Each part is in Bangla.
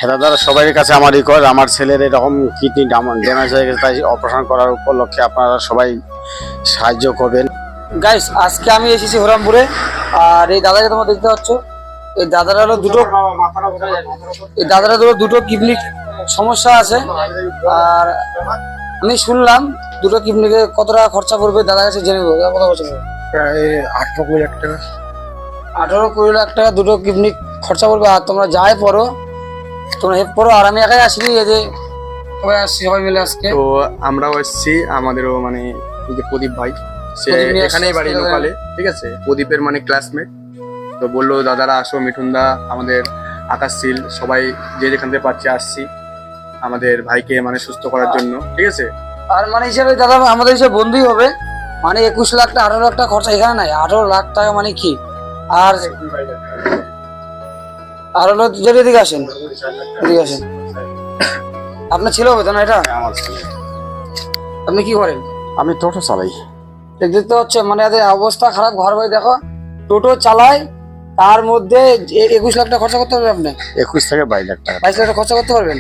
দাদারা সবাই কাছে আমার রিকোয়েস্ট, আমার ছেলের এরকম কিডনি ড্যামেজ হয়ে গেছে, তাই অপারেশন করার উপলক্ষে আপনারা সবাই সাহায্য করবেন। গাইস আজকে আমি এসেছি হরামপুরে, আর এই দাদাকে তোমরা দেখতে পাচ্ছ, এই দাদারা হলো দুটো কিডনি সমস্যা আছে। আর আমি শুনলাম দুটো কিডনিকে কত টাকা খরচা পড়বে, দাদার কাছে জেনে নেবো কত খরচা পড়বে। প্রায় 18-20 লাখ টাকা। 18-20 লাখ টাকা দুটো কিডনি খরচা পড়বে। আর তোমরা যাই পড়ো, তোমরা হেল্প করো। আর আমি একাই আসিনি, এই যে সবাই আসছি, সবাই মিলে আজকে। তো আমরাও এসেছি, আমাদেরও মানে এই যে প্রদীপ ভাই, সে প্রদীপ নিয়ে এখানেই আসছে বাড়ি দাদা। লোকালে, ঠিক আছে, প্রদীপের মানে ক্লাসমেট। তো বললো দাদারা আসো, মিঠুনদা, আমাদের আকাশশীল, সবাই যে যেখান থেকে পারছি আসছি আমাদের ভাইকে মানে সুস্থ করার জন্য, ঠিক আছে। আর মানে হিসাবে দাদা আমাদের হিসাবে বন্ধুই হবে, মানে 21 লাখ টাকা 18 লাখ টাকা খরচা এখানে নাই। 18 লাখ টাকা মানে কি? আর হলো যদি এদিকে আসেন, এদিকে আসেন। আপনার ছেলে হবে তো না এটা? আমার ছেলে, আপনি কি করেন? আমি টোটো চালাই। দেখতে হচ্ছে মানে এদের অবস্থা খারাপ, ঘর বাড়ি দেখো, টোটো চালায়, তার মধ্যে 21 লাখ টাকা খরচা করতে পারবেন আপনি? 21 থেকে 22 লাখ টাকা 22 লাখ টাকা খরচা করতে পারবেন?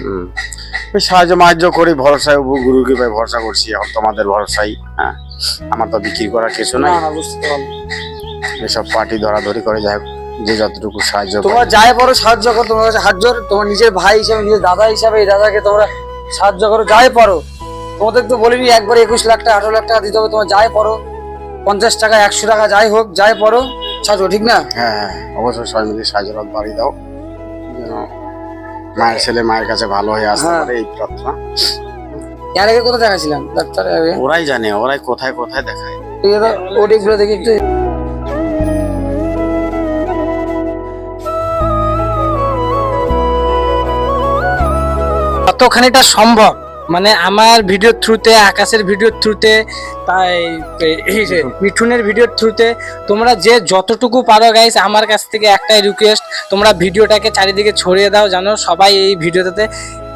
ওই সাহায্য করি, ভরসায় গুরু কৃপায় ভরসা করছি, এখন তোমাদের ভরসাই। হ্যাঁ, আমার তো বিক্রি করার কিছু না নাই। না, বুঝতে পারলাম। এসব পার্টি ধরাধরি করে, যাই হোক, যে যতটুকু সাহায্য তোমরা করে। যাই পারো সাহায্য করো, তোমার কাছে হাত জোর। তোমার নিজের ভাই হিসাবে, নিজের দাদা হিসাবে এই দাদাকে তোমরা সাহায্য করো, যাই পারো। তোমাদের তো বলিনি একবার 21 লাখ টাকা 18 লাখ টাকা দিতে হবে, তোমার যাই পারো, 50 টাকা 100 টাকা যাই হোক, যাই পারো সাহায্য, ঠিক না? হ্যাঁ হ্যাঁ, অবশ্যই সবাই মিলে সাহায্য হাত বাড়িয়ে দাও, যেন মায়ের ছেলে মায়ের কাছে ভালো হয়ে আসতে হ্যাঁ। পারে, এই প্রার্থনা। এর আগে কোথায় দেখাছিলাম ডাক্তার? ওরাই জানে, ওরাই কোথায় কোথায় দেখায়। ওটিগুলো দেখি একটু। কতখানিটা সম্ভব, মানে আমার ভিডিওর থ্রুতে, আকাশের ভিডিওর থ্রুতে, তাই এই যে মিঠুনের ভিডিওর থ্রুতে, তোমরা যে যতটুকু পারো গাইস, আমার কাছ থেকে একটাই রিকোয়েস্ট, তোমরা ভিডিওটাকে চারিদিকে ছড়িয়ে দাও, জানো সবাই এই ভিডিওটাতে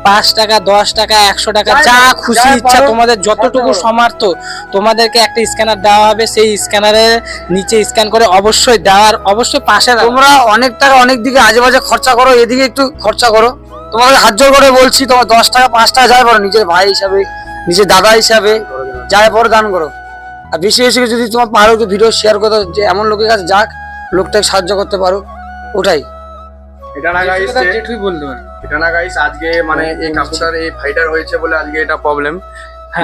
5 টাকা 10 টাকা 100 টাকা যা খুশি ইচ্ছা, তোমাদের যতটুকু সামর্থ্য, তোমাদেরকে একটা স্ক্যানার দেওয়া হবে, সেই স্ক্যানারের নিচে স্ক্যান করে অবশ্যই দেওয়ার, অবশ্যই পাশে। তোমরা অনেক টাকা অনেক দিকে আজে বাজে খরচা করো, এদিকে একটু খরচা করো। তোমাকে হাত জোর করে বলছি, তোমার 10 টাকা 5 টাকা যাই পারো, নিজের ভাই হিসাবে, নিজের দাদা হিসাবে যাই পারো দান করো। আর বেশি বেশি করে যদি তোমার পারো একটু ভিডিও শেয়ার করো, যে এমন লোকের কাছে যাক, লোকটাকে সাহায্য করতে পারো, ওটাই। এটা না গাইস, এটা না গাইস, আজকে মানে এই কাকুটার এই ফাইটার হয়েছে বলে আজকে এটা প্রবলেম,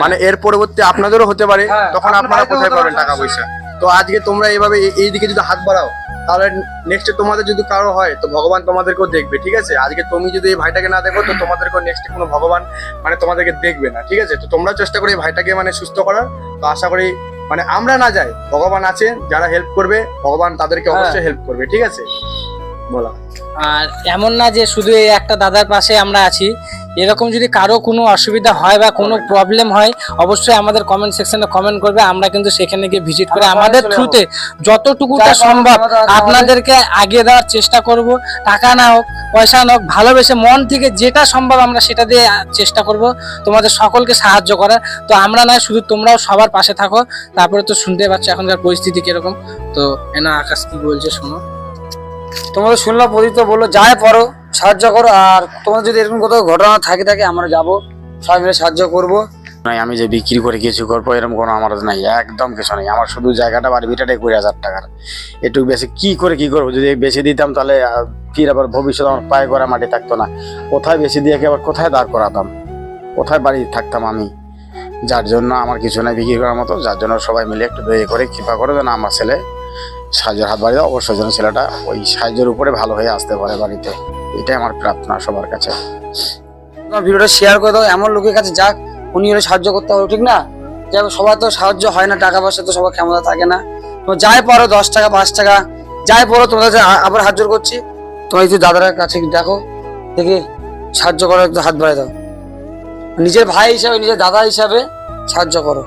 মানে এর পরবর্তী আপনাদেরও হতে পারে, তখন আপনারা কোথায় পাবেন টাকা পয়সা? তো আজকে তোমরা এইভাবে এইদিকে যদি হাত বাড়াও, তাহলে নেক্সটে তোমাদের যদি কারো হয়, তো ভগবান তোমাদেরকেও দেখবে, ঠিক আছে। আজকে তুমি যদি এই ভাইটাকে না দেখো, তো তোমাদেরকেও নেক্সটে কোনো ভগবান মানে তোমাদেরকে দেখবে না, ঠিক আছে। তো তোমরা চেষ্টা করে এই ভাইটাকে মানে সুস্থ করার। তো আশা করি মানে আমরা না যাই, ভগবান আছে, যারা হেল্প করবে, ভগবান তাদেরকে অবশ্যই হেল্প করবে, ঠিক আছে। বলা আর এমন না যে শুধু এই একটা দাদার পাশে আমরা আছি, এরকম যদি কারো কোনো অসুবিধা হয় বা কোনো প্রবলেম হয়, অবশ্যই আমাদের কমেন্ট সেকশনে কমেন্ট করবে, আমরা কিন্তু সেখানে গিয়ে ভিজিট করে আমাদের থ্রুতে যতটুকুটা সম্ভব আপনাদেরকে আগিয়ে দেওয়ার চেষ্টা করব। টাকা না হোক, পয়সা না হোক, ভালোবেসে মন থেকে যেটা সম্ভব আমরা সেটা দিয়ে চেষ্টা করব তোমাদের সকলকে সাহায্য করার। তো আমরা নয়, শুধু তোমরাও সবার পাশে থাকো। তারপরে তো শুনতে পাচ্ছ এখনকার পরিস্থিতি কিরকম। তো এনা আকাশ কি বলছে শোনো। তোমাদের শুনলাম, প্রদীপ তো বললো যাই পারো সাহায্য করো। আর তোমাদের যদি এরকম কোথাও ঘটনা থাকে আমরা যাবো, সবাই মিলে সাহায্য করবো। নাই, আমি যে বিক্রি করে কিছু করবো এরকম কোনো আমার নাই, একদম কিছু নেই। আমার শুধু জায়গাটা বাড়ি ভিটাটাই 20,000 টাকার। একটু বেশি কি করবো? যদি বেশি দিতাম তাহলে ফির আবার ভবিষ্যৎ আমার পায়ে করা মাটি থাকতো না। কোথায় বেশি দিয়ে আবার কোথায় দাঁড় করাতাম, কোথায় বাড়ি থাকতাম আমি? যার জন্য আমার কিছু নাই বিক্রি করার মতো, যার জন্য সবাই মিলে একটু দয়া করে কৃপা করে যেন আমার ছেলে সাহায্যের হাত বাড়িয়ে দাও। অবশ্যই যেন ছেলেটা ওই সাহায্যের উপরে ভালো হয়ে আসতে পারে বাড়িতে, এটাই আমার প্রার্থনা সবার কাছে। ভিডিওটা শেয়ার করে দাও, এমন লোকের কাছে যাক, উনি হলে সাহায্য করতে হবে, ঠিক না? যে সবার তো সাহায্য হয় না, টাকা পয়সা তো সবার ক্ষমতা থাকে না। তো যাই পারো 10 টাকা 5 টাকা যাই পারো, তোমার কাছে আবার হাত জোর করছি, তোমার একটু দাদার কাছে দেখো, দেখে সাহায্য করো, একটু হাত বাড়াই দাও। নিজের ভাই হিসাবে, নিজের দাদা হিসাবে সাহায্য করো।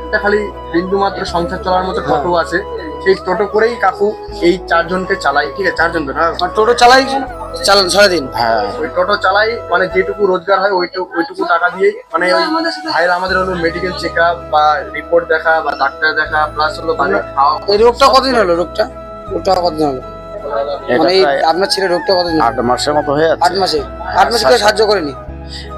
একটা খালি বিন্দু মাত্র সংসার চলার মতো টোটো আছে, সেই টোটো করেই কাকু এই 4 জনকে চালাই, ঠিক আছে। 4 জন তো না, টোটো চালাই সারাদিন। হ্যাঁ, ওই টোটো চালাই, মানে যেটুকু রোজগার হয় ওইটুকু টাকা দিয়েই মানে ওই ভাইয়ের আমাদের হলো মেডিকেল চেক আপ বা রিপোর্ট দেখা বা ডাক্তার দেখা, প্লাস হলো বাড়ির খাওয়া। এই রোগটা কতদিন হলো? রোগটা কতদিন হলো? এটা মানে এই প্রায় আপনার ছেলে রোগটা কতদিন 8 মাসের মতো হয়ে 8 যাচ্ছে। মাসে 8 মাসে কেউ সাহায্য করেনি?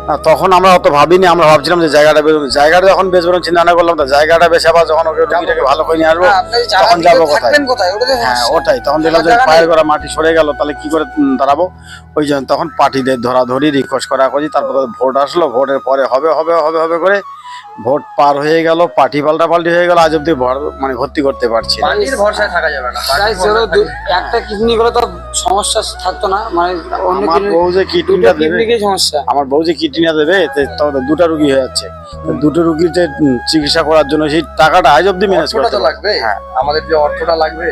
না, তখন আমরা অত ভাবিনি, আমরা ভাবছিলাম যে জায়গাটা জায়গাটা যখন বেচবো চিন্তা না করলাম, তো জায়গাটা বেচে আবার যখন ওকে রুগীটাকে ভালো করে নিয়ে আসবো না, আপনি জায়গা তখন থেকে যাবো কোথায়? থাকবেন কোথায়? ওটা তো হ্যাঁ সমস্যা। ওটাই, তখন দেখলাম যে জায়গা পায়ের নেই। করা মাটি সরে গেল, তাহলে কি করে দাঁড়াবো? ওই জন্য তখন পার্টিদের ধরাধরি রিকোয়েস্ট করা করি, তারপর ভোট আসলো, ভোটের পরে হবে হবে হবে হবে করে ভোট পার হয়ে গেল, পার্টি পাল্টাপাল্টি হয়ে গেল, আজ অব্দি মানে ভর্তি করতে পারছি না। পার্টির ভরসায় থাকা যাবে না, Guys, ধরো একটা কিডনি গুলো তো সমস্যা থাকতো না, মানে অন্য আমার বউ যে কিডনিটা দেবে, কিডনিকে সমস্যা। আমার বউ যে কিডনিটা দেবে, তখন 2টা রুগী হয়ে যাচ্ছে, তো 2টো রুগীর যে চিকিৎসা করার জন্য সেই টাকাটা আজ অব্দি ম্যানেজ অর্থটা করতে তো পারছি না। লাগবে, হ্যাঁ। আমাদের যে অর্থটা লাগবে